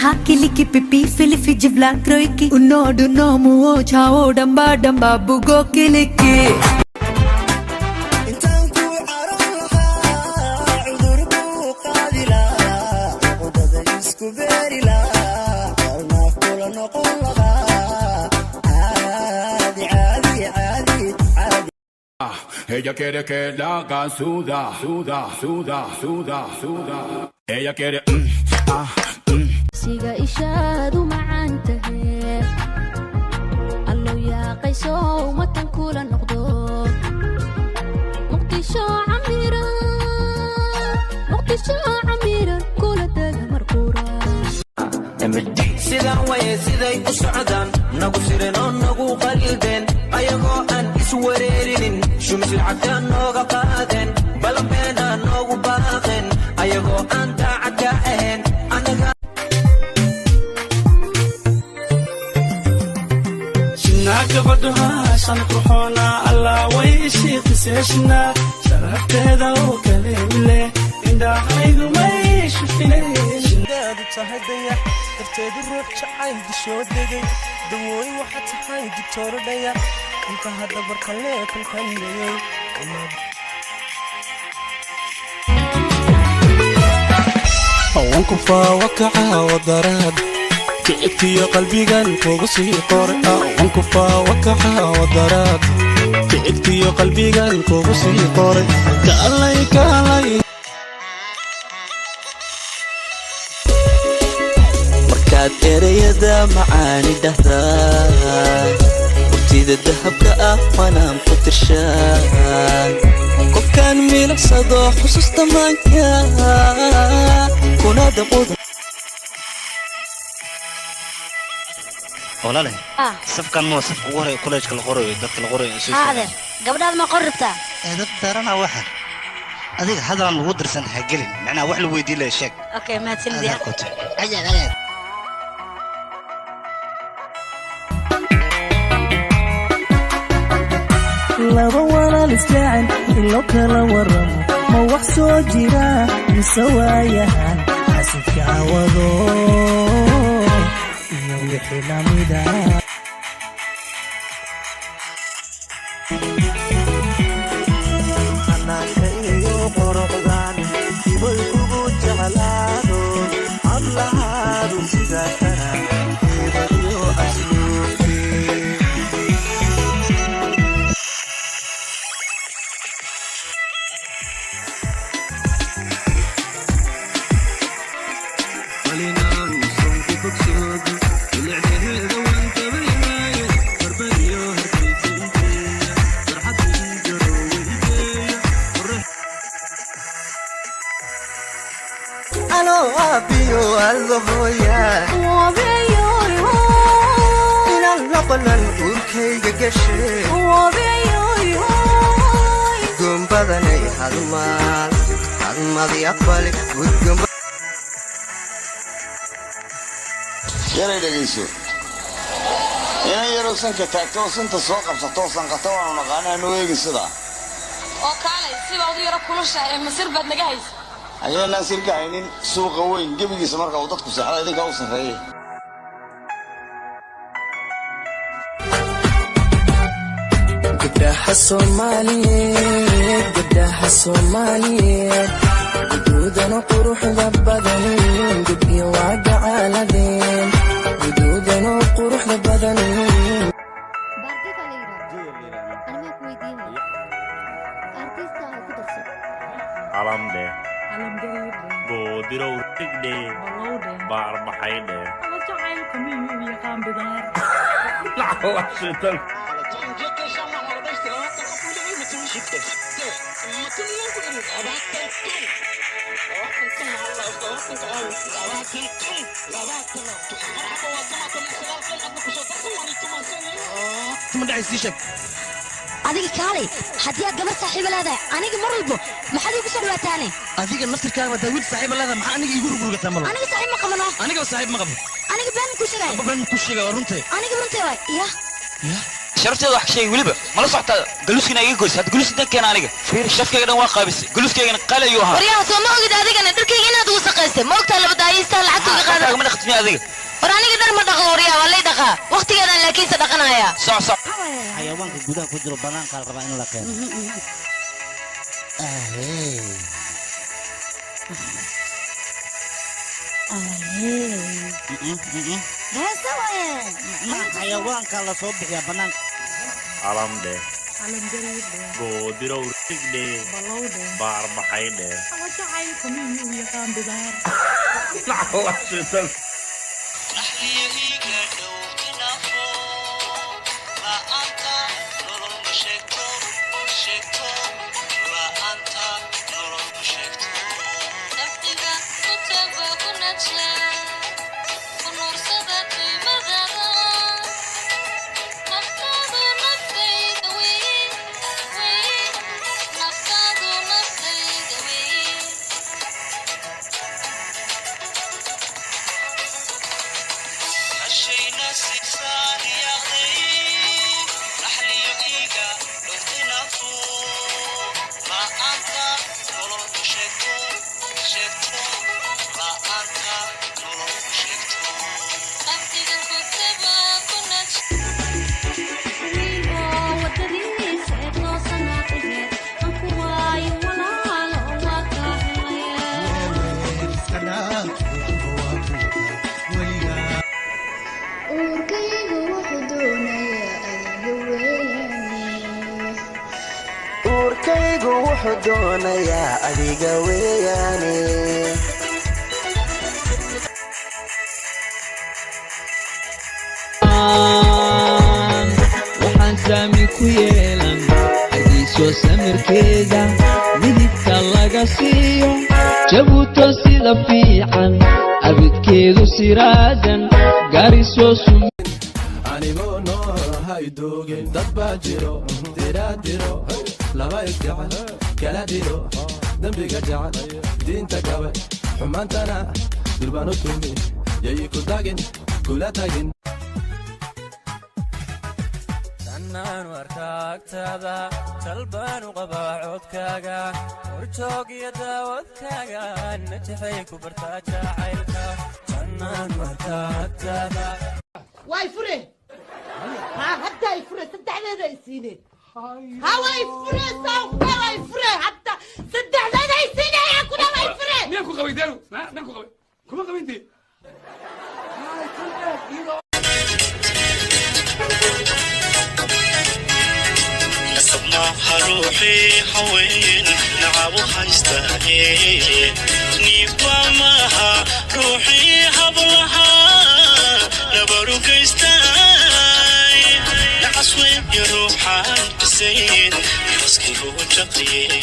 hakiliki pipi filifi jibla kroiki unodu nomu o chao damba damba bugo kiliki Ella quiere que la haga suda, suda, suda, suda, suda. Ella quiere siga ishadu macantahe allow yaa qayso matan kula noqdo muqdisho camiran kula daga marquura sidan waye siday u socdaan nagu sirin oo nagu qalbeen ayagoo aan iswareerinin shumis lacagtaan nooga qaadeen balanbeena noogu baaqeen ayagoo aan daacad ka ahayn anaga gabadhaha shan ruxoona allah way ishii qiseeshna sharafteeda oo kale leh indhahaydu may shufinayshidaadu tahay dayax darteedu ruux jacayl dishoo degay dawooyin waxa tahay digtooro dhayax inta hadda barkale kulkanayay wanku faawakaca wadaraad كئتي قلبي قال كوبسي قرأ وانكفا وكحا ودرات كئتي قلبي قال كوبسي قرأ كالي مركات إريدا معاني دهدان وبتيد الذهب كأه وانا مفترشان كوب كان ميلك صدو حسوس تمانيا كونا دقوض ولا له صف كان مو صف قوري كوليج القوري دكتور القوري هذا قبل ما قربته دكتور انا واحد هذيك هذا ما ودرسن حقلي معناها واحد ويدي له شك اوكي ما تسلدي اجل لا ضوانا الاسجاعن إلا كلا ورمو ما وحسو جيرا يسوايا حسك عوضو يوم حلامي دا أنا كيو قرقدان يبوي كوكو جعلانو الله هادو سيداتنا يبديو أسلوكي Allo abio allo hoya وبيو ina laqalan urkayga gashay وبيو gumbadanay hadmadi aqbali gumba yaray dhageyso inay yaroosan ka taagto sunta soo qabsato sanqato waan naqaanaa noo eegi sida oo kale siba u yara kulusha ee masir bad naga hayso ayaan naasirka aynin suuqa weyn gabigiisa marka uu dadku saxada idinka u sareeyay gabdhaha Soomaaliyeed guduudana quruxda badan gudbiyo waa gacaaladeen guduudana quruxda badan alamde goodiro tigde baar baxayde ama jacaylka miyuu yaqaan bidaar la shitan adiga kaalay hadii aad gabar saaxiib leedahay aniga mar walba maxaad igu soo dhawaataane adiga naftirkaaga daawid saaxiib leedahay maxaa aniga igu rugurgataa malo aniga saaxiib ma qabano aniga saaxiib ma qabo aniga baan ku sheegay runtii aniga runtii waay ya شرفتي واحد شيء ولبا ما لا صحت قلوسكنا ايغا غويس هاد قلوس دكان انيغا فير شفكيغا دان وا قابس قلوسكيغا قال ايوها وريا سو ما اوغد اديغنا دركيغا inaad uu saqaysay ma ogtaa laba daayista lacagta qaada ma dhaqtay adiga war aniga dar ma dhaqo وريا walay dhaqa waqtigeedan laakiin sa dhaqanaya صح xayawaanka gudaha ku jiro banaanka la rabaa in la keeno xayawaanka la soo bixiya banaanka alam deh godiro rig deh bar maxay deh jacayl kamiyu yaqaan bidaar urkaygu wuxuu doonayaa adiga weeyaane waxaan saami ku yeelan hadiisoo samirkeeda midibka laga siiyo jabuuto sida fiican abidkeedu siraadan garisoo anigoo nool haydoogin dad baa jiro diraadiro laba isgacan kala dilo dembiga jacan diinta gabe xumaantana durbaan u tumi yayi ku dagin kula tagin annaan warkaagtaada talbaanu qabaa codkaaga horjoog iyo daawadkaaga najaxay ku bartaa jacaylka annaan warkaagtaada واي فري ها حتى يفري صدقني رئيسيني ها واي فري سوق واي فري حتى صدقني رئيسيني يا كنا واي فري مينكو قوي ديرو مينكو قوي كما قوي انت نصبنا روحي حوين نعبو هايستاهي نيبا معها روحي حبلها نبرو كيستاي نعصوي يروحان بسين يسكي هو تقيي